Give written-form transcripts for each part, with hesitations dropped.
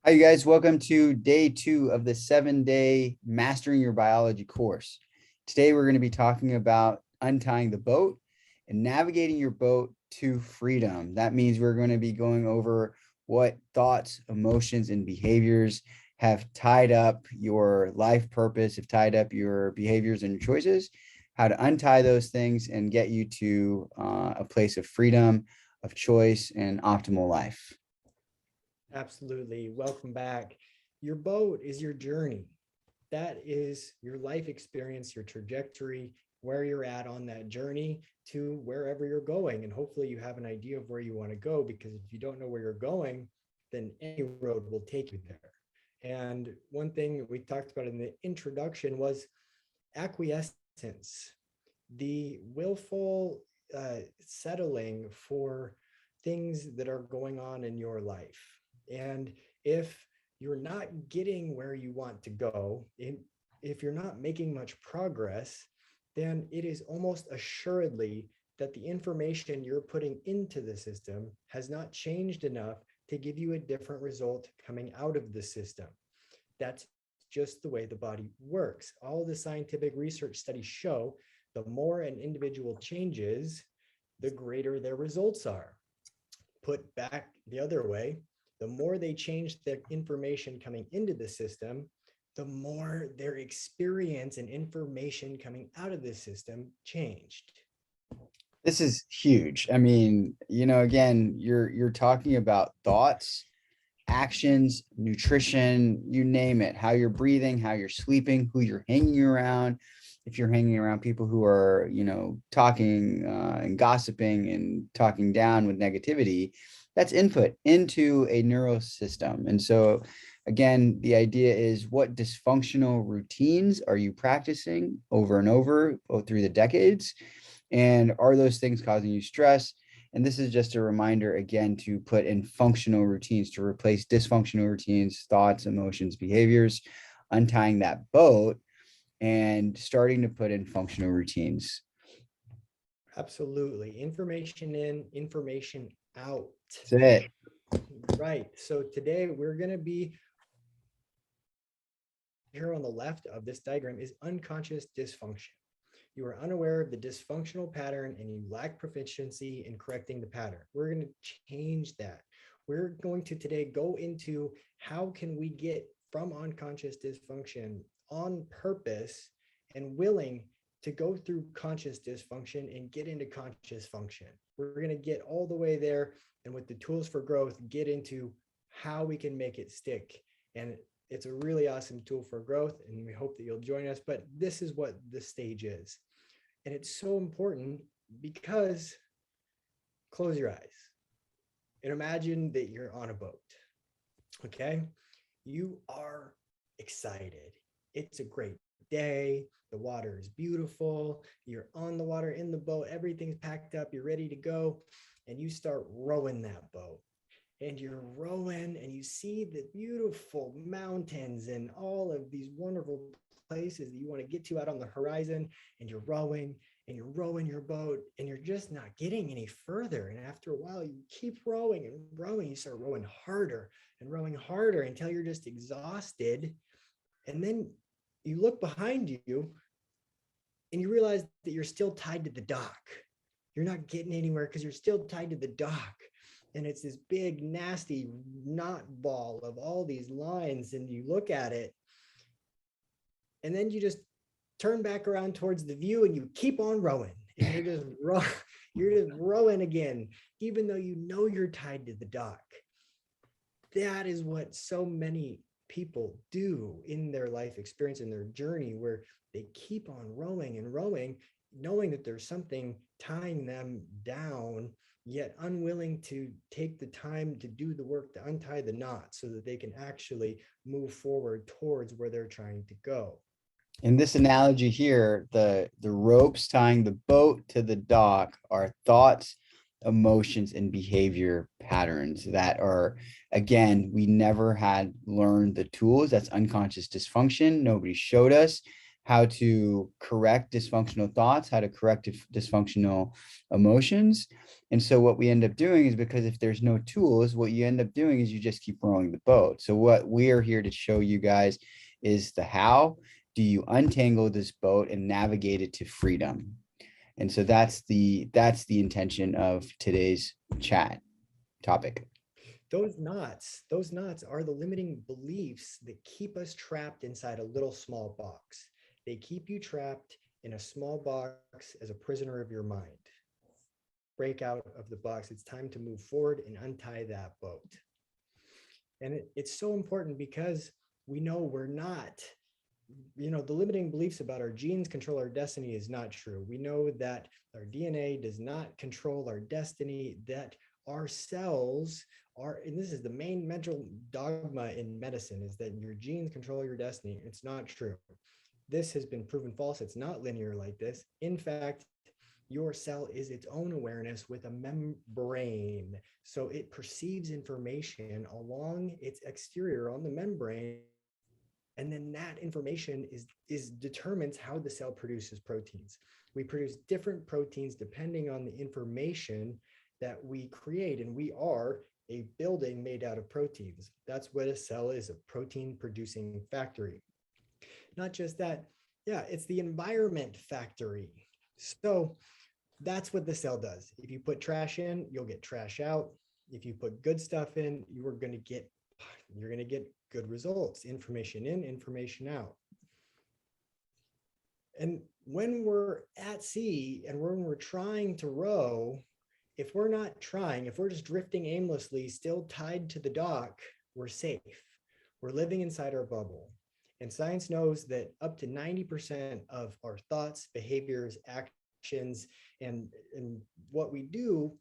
Hi, you guys. Welcome to day 2 of the 7-day Mastering Your Biology course. Today, we're going to be talking about untying the boat and navigating your boat to freedom. That means we're going to be going over what thoughts, emotions, and behaviors have tied up your life purpose, have tied up your behaviors and your choices, how to untie those things and get you to a place of freedom, of choice, and optimal life. Absolutely. Welcome back. Your boat is your journey. That is your life experience, your trajectory, where you're at on that journey to wherever you're going. And hopefully you have an idea of where you want to go, because if you don't know where you're going, then any road will take you there. And one thing we talked about in the introduction was acquiescence, the willful settling for things that are going on in your life. And if you're not getting where you want to go, if you're not making much progress, then it is almost assuredly that the information you're putting into the system has not changed enough to give you a different result coming out of the system. That's just the way the body works. All the scientific research studies show the more an individual changes, the greater their results are. Put back the other way, the more they change the information coming into the system, the more their experience and information coming out of the system changed. This is huge. I mean, again, you're talking about thoughts, actions, nutrition, you name it, how you're breathing, how you're sleeping, who you're hanging around. If you're hanging around people who are, talking and gossiping and talking down with negativity, that's input into a neural system. And so, again, the idea is, what dysfunctional routines are you practicing over and over through the decades? And are those things causing you stress? And this is just a reminder, again, to put in functional routines to replace dysfunctional routines, thoughts, emotions, behaviors, untying that boat and starting to put in functional routines. Absolutely. Information in, information out. That's it. Right. So today we're going to be here on the left of this diagram is unconscious dysfunction. You are unaware of the dysfunctional pattern and you lack proficiency in correcting the pattern. We're going to change that. We're going to today go into how can we get from unconscious dysfunction on purpose and willing to go through conscious dysfunction and get into conscious function. We're going to get all the way there, and with the tools for growth, get into how we can make it stick. And it's a really awesome tool for growth, and we hope that you'll join us. But this is what the stage is. And it's so important because close your eyes and imagine that you're on a boat. Okay. You are excited. It's a great day. The water is beautiful. You're on the water in the boat. Everything's packed up. You're ready to go. And you start rowing that boat. And you're rowing and you see the beautiful mountains and all of these wonderful places that you want to get to out on the horizon. And you're rowing your boat and you're just not getting any further. And after a while, you keep rowing and rowing. You start rowing harder until you're just exhausted. And then you look behind you and you realize that you're still tied to the dock. You're not getting anywhere because you're still tied to the dock. And it's this big, nasty knot ball of all these lines. And you look at it, and then you just turn back around towards the view and you keep on rowing. And you're just rowing again, even though you know you're tied to the dock. That is what so many people do in their life experience, in their journey, where they keep on rowing and rowing, knowing that there's something tying them down, yet unwilling to take the time to do the work to untie the knot so that they can actually move forward towards where they're trying to go. In this analogy here, the ropes tying the boat to the dock are thoughts, emotions, and behavior patterns that are, again, we never had learned the tools. That's unconscious dysfunction. Nobody showed us how to correct dysfunctional thoughts, how to correct dysfunctional emotions. And so what we end up doing is, because if there's no tools, what you end up doing is you just keep rowing the boat. So what we are here to show you guys is the how do you untangle this boat and navigate it to freedom. And so that's the intention of today's chat topic. Those knots are the limiting beliefs that keep us trapped inside a little small box. They keep you trapped in a small box as a prisoner of your mind. Break out of the box. It's time to move forward and untie that boat. And it's so important because we know we're not, the limiting beliefs about our genes control our destiny is not true. We know that our DNA does not control our destiny, that our cells are, and this is the main mental dogma in medicine, is that your genes control your destiny. It's not true. This has been proven false. It's not linear like this. In fact, your cell is its own awareness with a membrane. So it perceives information along its exterior on the membrane. And then that information is determines how the cell produces proteins. We produce different proteins depending on the information that we create. And we are a building made out of proteins. That's what a cell is, a protein producing factory. Not just that, yeah, it's the environment factory. So that's what the cell does. If you put trash in, you'll get trash out. If you put good stuff in, you're going to get good results, information in, information out. And when we're at sea and when we're trying to row, if we're not trying, if we're just drifting aimlessly, still tied to the dock, we're safe. We're living inside our bubble. And science knows that up to 90% of our thoughts, behaviors, actions, and what we do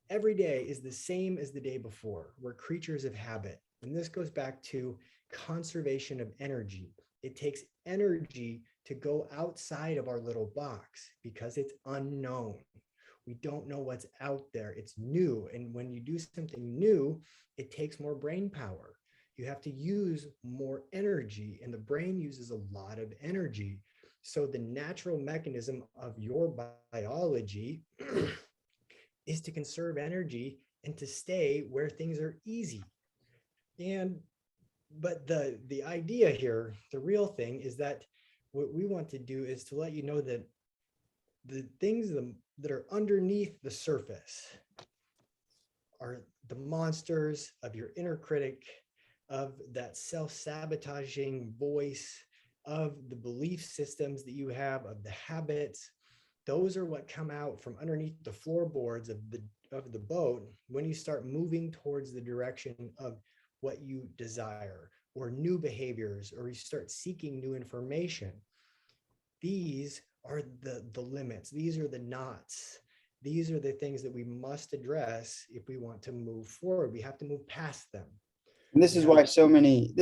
every day is the same as the day before. We're creatures of habit. And this goes back to conservation of energy. It takes energy to go outside of our little box because it's unknown. We don't know what's out there. It's new. And when you do something new, it takes more brain power. You have to use more energy, and the brain uses a lot of energy. So the natural mechanism of your biology is to conserve energy and to stay where things are easy. But the idea here, the real thing is that what we want to do is to let you know that the things that are underneath the surface are the monsters of your inner critic, of that self-sabotaging voice, of the belief systems that you have, of the habits. Those are what come out from underneath the floorboards of the boat when you start moving towards the direction of what you desire, or new behaviors, or you start seeking new information. These are the limits. These are the knots. These are the things that we must address if we want to move forward. We have to move past them. And this is why so many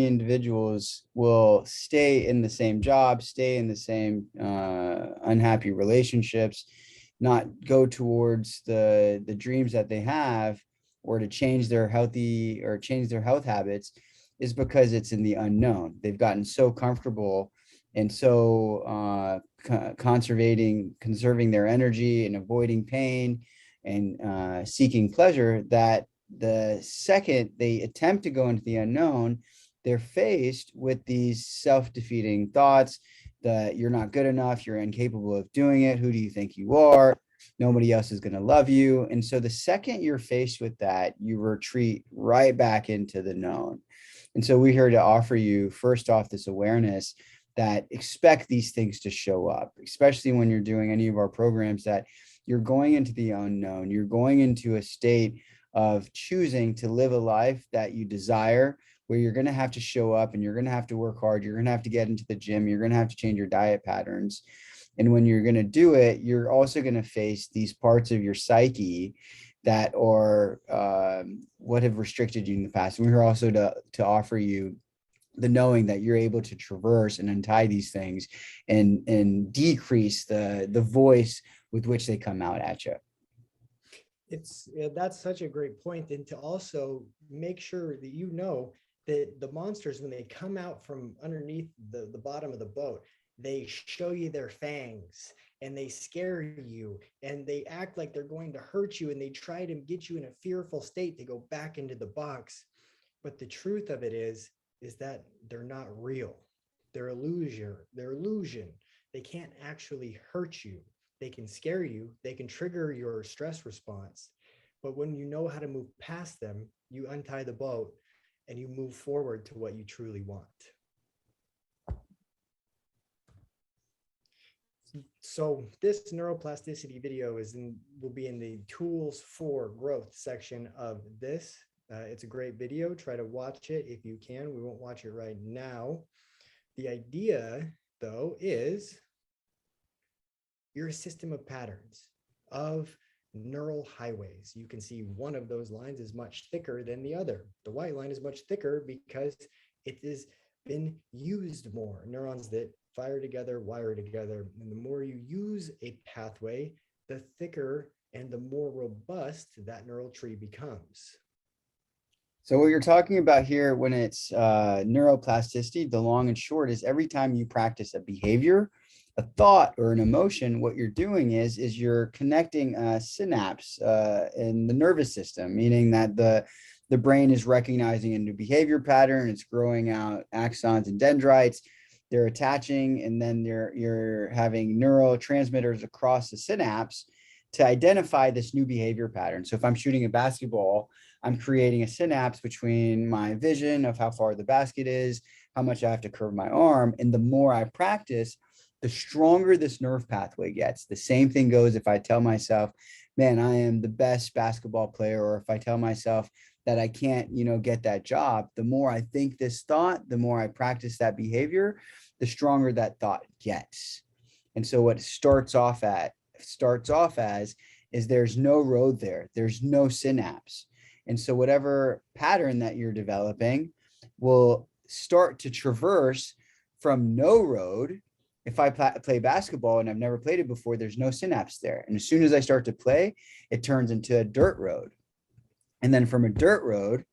individuals will stay in the same job, stay in the same unhappy relationships, not go towards the dreams that they have, or to change their health habits, is because it's in the unknown. They've gotten so comfortable and so conserving their energy and avoiding pain and seeking pleasure, that the second they attempt to go into the unknown, they're faced with these self-defeating thoughts that you're not good enough, you're incapable of doing it, who do you think you are, nobody else is going to love you. And so the second you're faced with that, you retreat right back into the known. And so we're here to offer you, first off, this awareness that expect these things to show up, especially when you're doing any of our programs, that you're going into the unknown, you're going into a state of choosing to live a life that you desire, where you're going to have to show up and you're going to have to work hard. You're going to have to get into the gym. You're going to have to change your diet patterns. And when you're going to do it, you're also going to face these parts of your psyche that are what have restricted you in the past. And we're here also to offer you the knowing that you're able to traverse and untie these things and decrease the voice with which they come out at you. That's such a great point. And to also make sure that you know that the monsters, when they come out from underneath the bottom of the boat, they show you their fangs and they scare you and they act like they're going to hurt you and they try to get you in a fearful state to go back into the box. But the truth of it is that they're not real. They're illusion. They're illusion. They can't actually hurt you. They can scare you. They can trigger your stress response. But when you know how to move past them, you untie the boat and you move forward to what you truly want. So this neuroplasticity video will be in the tools for growth section of this. It's a great video. Try to watch it if you can. We won't watch it right now. The idea, though, is you're a system of patterns, of neural highways. You can see one of those lines is much thicker than the other. The white line is much thicker because it has been used more. Neurons that fire together, wire together. And the more you use a pathway, the thicker and the more robust that neural tree becomes. So what you're talking about here when it's neuroplasticity, the long and short is every time you practice a behavior, a thought or an emotion, what you're doing is you're connecting a synapse in the nervous system, meaning that the brain is recognizing a new behavior pattern, it's growing out axons and dendrites, they're attaching, and then you're having neurotransmitters across the synapse to identify this new behavior pattern. So if I'm shooting a basketball, I'm creating a synapse between my vision of how far the basket is, how much I have to curve my arm. And the more I practice, the stronger this nerve pathway gets. The same thing goes if I tell myself, man, I am the best basketball player, or if I tell myself that I can't, get that job, the more I think this thought, the more I practice that behavior, the stronger that thought gets. And so what starts off as is there's no road there. There's no synapse. And so whatever pattern that you're developing will start to traverse from no road. If I play basketball and I've never played it before, there's no synapse there. And as soon as I start to play, it turns into a dirt road. And then from a dirt road,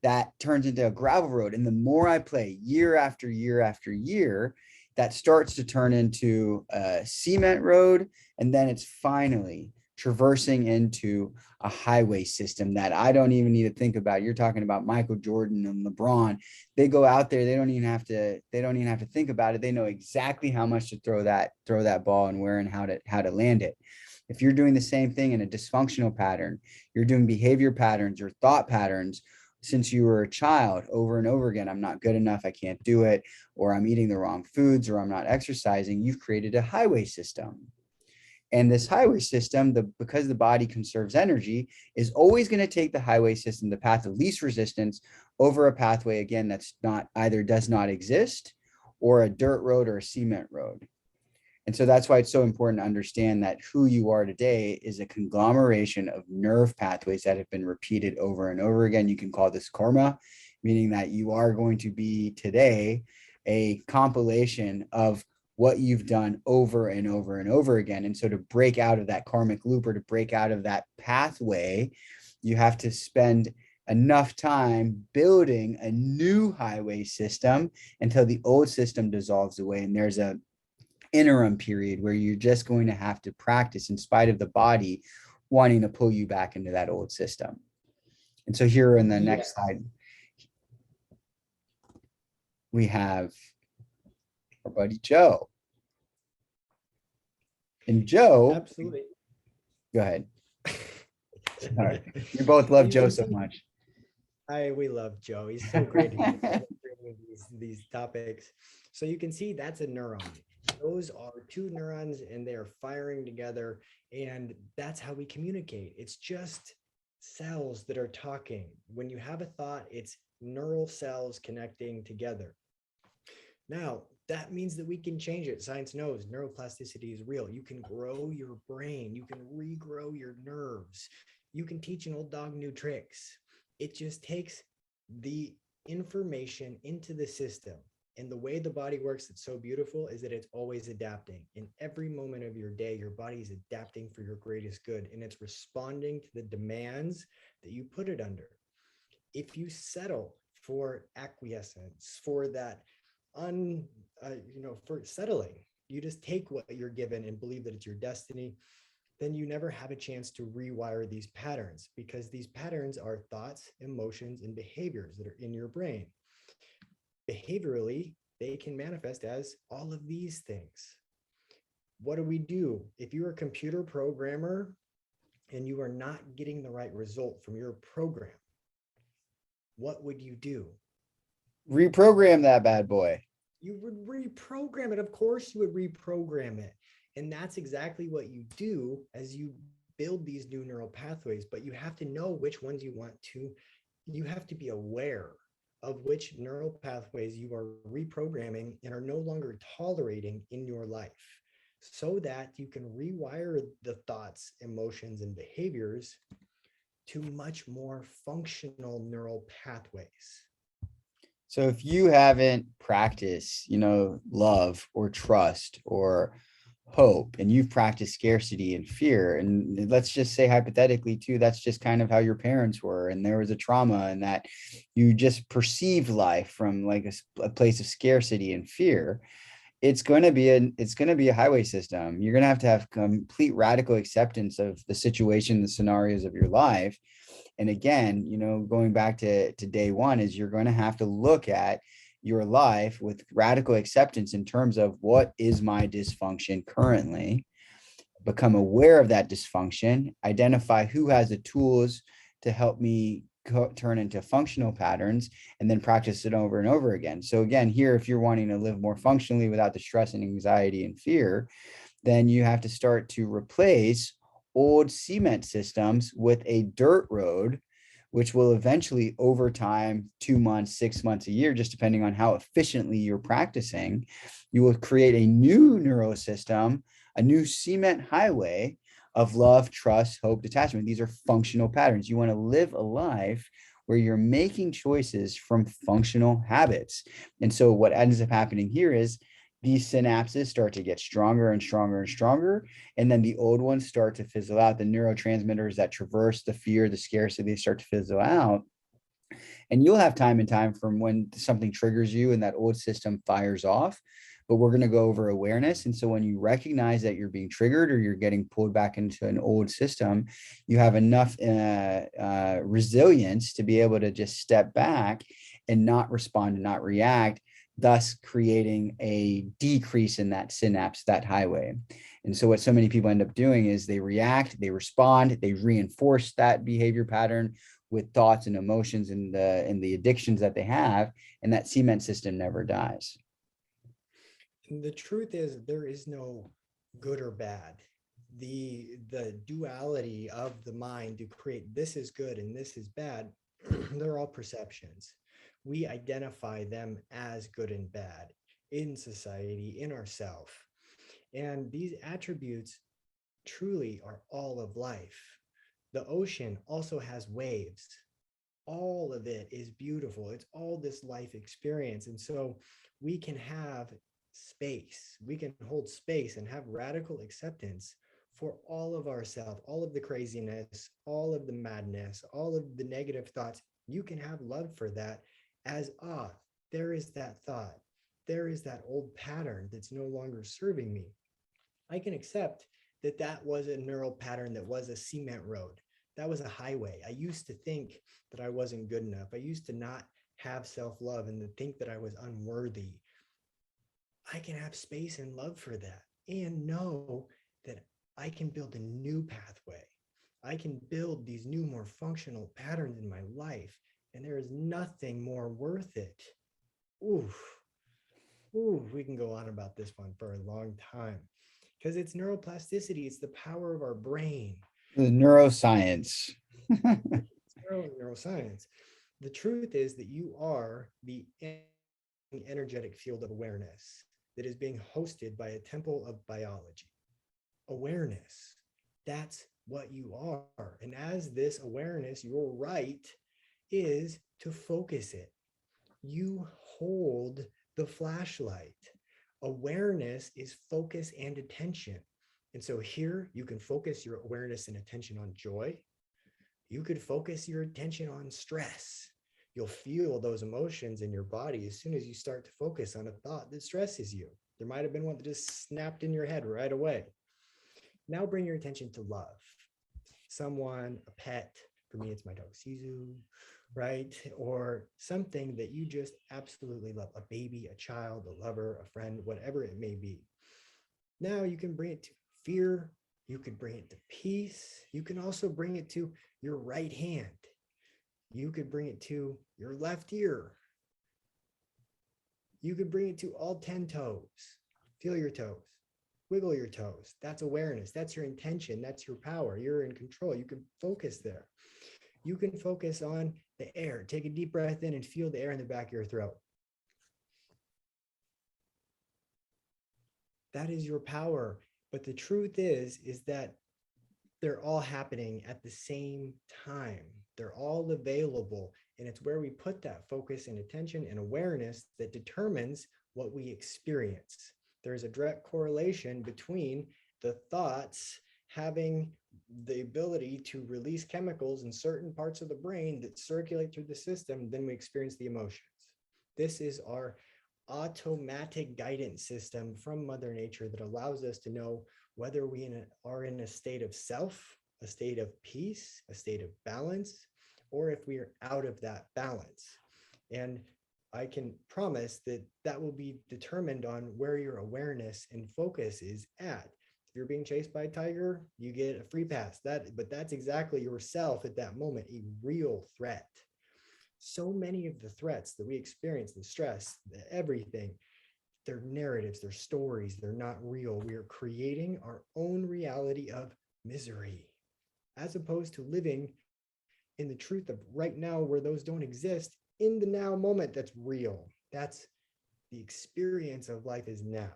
that turns into a gravel road. And the more I play year after year after year, that starts to turn into a cement road. And then it's finally traversing into a highway system that I don't even need to think about. You're talking about Michael Jordan and LeBron. They go out there, they don't even have to think about it. They know exactly how much to throw that ball and where and how to land it. If you're doing the same thing in a dysfunctional pattern, you're doing behavior patterns or thought patterns since you were a child over and over again. I'm not good enough, I can't do it, or I'm eating the wrong foods, or I'm not exercising. You've created a highway system. And this highway system, because the body conserves energy, is always going to take the highway system, the path of least resistance, over a pathway, again, that's not either does not exist, or a dirt road or a cement road. And so that's why it's so important to understand that who you are today is a conglomeration of nerve pathways that have been repeated over and over again. You can call this karma, meaning that you are going to be today a compilation of what you've done over and over and over again. And so to break out of that karmic loop, or to break out of that pathway, you have to spend enough time building a new highway system until the old system dissolves away. And there's a interim period where you're just going to have to practice in spite of the body wanting to pull you back into that old system. And so here in the next slide, we have our buddy Joe. And Joe, absolutely. Go ahead. Sorry. You both love Joe so much. We love Joe. He's so great at these topics. So you can see that's a neuron. Those are two neurons and they're firing together. And that's how we communicate. It's just cells that are talking. When you have a thought, it's neural cells connecting together. Now, that means that we can change it. Science knows neuroplasticity is real. You can grow your brain. You can regrow your nerves. You can teach an old dog new tricks. It just takes the information into the system. And the way the body works that's so beautiful is that it's always adapting. In every moment of your day, your body is adapting for your greatest good, and it's responding to the demands that you put it under. If you settle for acquiescence, for that for settling, you just take what you're given and believe that it's your destiny, then you never have a chance to rewire these patterns, because these patterns are thoughts, emotions, and behaviors that are in your brain. Behaviorally, they can manifest as all of these things. What do we do? If you're a computer programmer and you are not getting the right result from your program, what would you do? Reprogram that bad boy. You would reprogram it. Of course, you would reprogram it. And that's exactly what you do as you build these new neural pathways. But you have to know which ones you want to, you have to be aware of which neural pathways you are reprogramming and are no longer tolerating in your life, so that you can rewire the thoughts, emotions, and behaviors to much more functional neural pathways. So if you haven't practiced, love or trust or hope, and you've practiced scarcity and fear, and let's just say hypothetically too, that's just kind of how your parents were, and there was a trauma, and that you just perceived life from like a place of scarcity and fear, it's going to be a highway system. You're going to have complete radical acceptance of the situation, the scenarios of your life. And again, going back to day one, is you're going to have to look at your life with radical acceptance in terms of what is my dysfunction currently, become aware of that dysfunction, identify who has the tools to help me turn into functional patterns, and then practice it over and over again. So again, here, if you're wanting to live more functionally without the stress and anxiety and fear, then you have to start to replace old cement systems with a dirt road, which will eventually, over time, 2 months, 6 months, a year, just depending on how efficiently you're practicing, you will create a new neural system, a new cement highway of love, trust, hope, detachment. These are functional patterns. You want to live a life where you're making choices from functional habits. And so what ends up happening here is these synapses start to get stronger and stronger and stronger. And then the old ones start to fizzle out. The neurotransmitters that traverse the fear, the scarcity, start to fizzle out. And you'll have time and time from when something triggers you and that old system fires off. But we're going to go over awareness. And so when you recognize that you're being triggered or you're getting pulled back into an old system, you have enough resilience to be able to just step back and not respond and not react, thus creating a decrease in that synapse, that highway. And so what so many people end up doing is they react, they respond, they reinforce that behavior pattern with thoughts and emotions and the addictions that they have, and that cement system never dies. And the truth is, there is no good or bad. The duality of the mind to create this is good and this is bad, they're all perceptions. We identify them as good and bad in society, in ourself. And these attributes truly are all of life. The ocean also has waves. All of it is beautiful. It's all this life experience. And so we can have space. We can hold space and have radical acceptance for all of ourselves, all of the craziness, all of the madness, all of the negative thoughts. You can have love for that as, there is that thought. There is that old pattern that's no longer serving me. I can accept that that was a neural pattern, that was a cement road. That was a highway. I used to think that I wasn't good enough. I used to not have self-love and to think that I was unworthy. I can have space and love for that and know that I can build a new pathway. I can build these new, more functional patterns in my life, and there is nothing more worth it. Oof. Ooh, we can go on about this one for a long time because it's neuroplasticity. It's the power of our brain. The neuroscience. It's neuroscience. The truth is that you are the energetic field of awareness that is being hosted by a temple of biology. Awareness, that's what you are. And as this awareness, your right is to focus it. You hold the flashlight. Awareness is focus and attention. And so here you can focus your awareness and attention on joy. You could focus your attention on stress. You'll feel those emotions in your body as soon as you start to focus on a thought that stresses you. There might have been one that just snapped in your head right away. Now bring your attention to love. Someone, a pet, for me, it's my dog Sisu, right? Or something that you just absolutely love, a baby, a child, a lover, a friend, whatever it may be. Now you can bring it to fear. You could bring it to peace. You can also bring it to your right hand. You could bring it to your left ear. You could bring it to all 10 toes. Feel your toes. Wiggle your toes. That's awareness. That's your intention. That's your power. You're in control. You can focus there. You can focus on the air. Take a deep breath in and feel the air in the back of your throat. That is your power. But the truth is that they're all happening at the same time. They're all available. And it's where we put that focus and attention and awareness that determines what we experience. There's a direct correlation between the thoughts having the ability to release chemicals in certain parts of the brain that circulate through the system, then we experience the emotions. This is our automatic guidance system from Mother Nature that allows us to know whether we are in a state of self, a state of peace, a state of balance, or if we are out of that balance. And I can promise that that will be determined on where your awareness and focus is at. If you're being chased by a tiger, you get a free pass. But that's exactly yourself at that moment, a real threat. So many of the threats that we experience, the stress, everything, they're narratives, they're stories, they're not real. We are creating our own reality of misery, as opposed to living in the truth of right now, where those don't exist, in the now moment. That's real. That's the experience of life is now.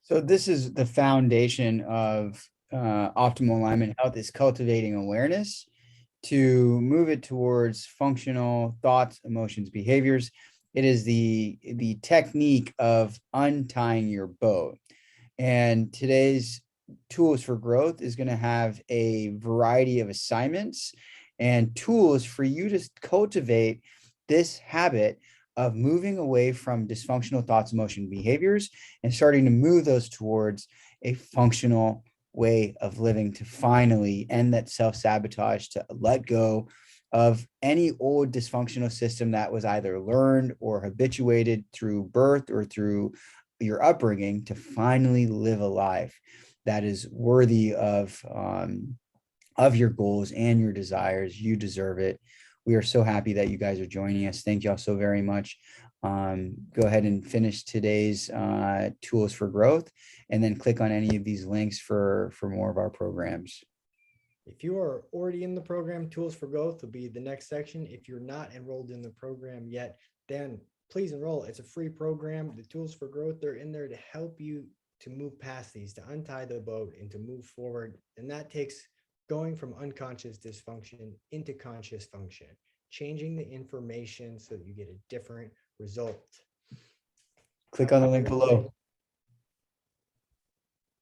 So this is the foundation of optimal alignment health, is cultivating awareness to move it towards functional thoughts, emotions, behaviors. It is the technique of untying your boat. And today's tools for growth is going to have a variety of assignments and tools for you to cultivate this habit of moving away from dysfunctional thoughts, emotion, behaviors, and starting to move those towards a functional way of living, to finally end that self-sabotage, to let go of any old dysfunctional system that was either learned or habituated through birth or through your upbringing, to finally live a life that is worthy of your goals and your desires. You deserve it. We are so happy that you guys are joining us. Thank y'all so very much. Go ahead and finish today's tools for growth, and then click on any of these links for more of our programs. If you are already in the program, Tools for Growth will be the next section. If you're not enrolled in the program yet, then please enroll. It's a free program. The Tools for Growth, they're in there to help you to move past these, to untie the boat and to move forward. And that takes going from unconscious dysfunction into conscious function, changing the information so that you get a different result. Click on the link below.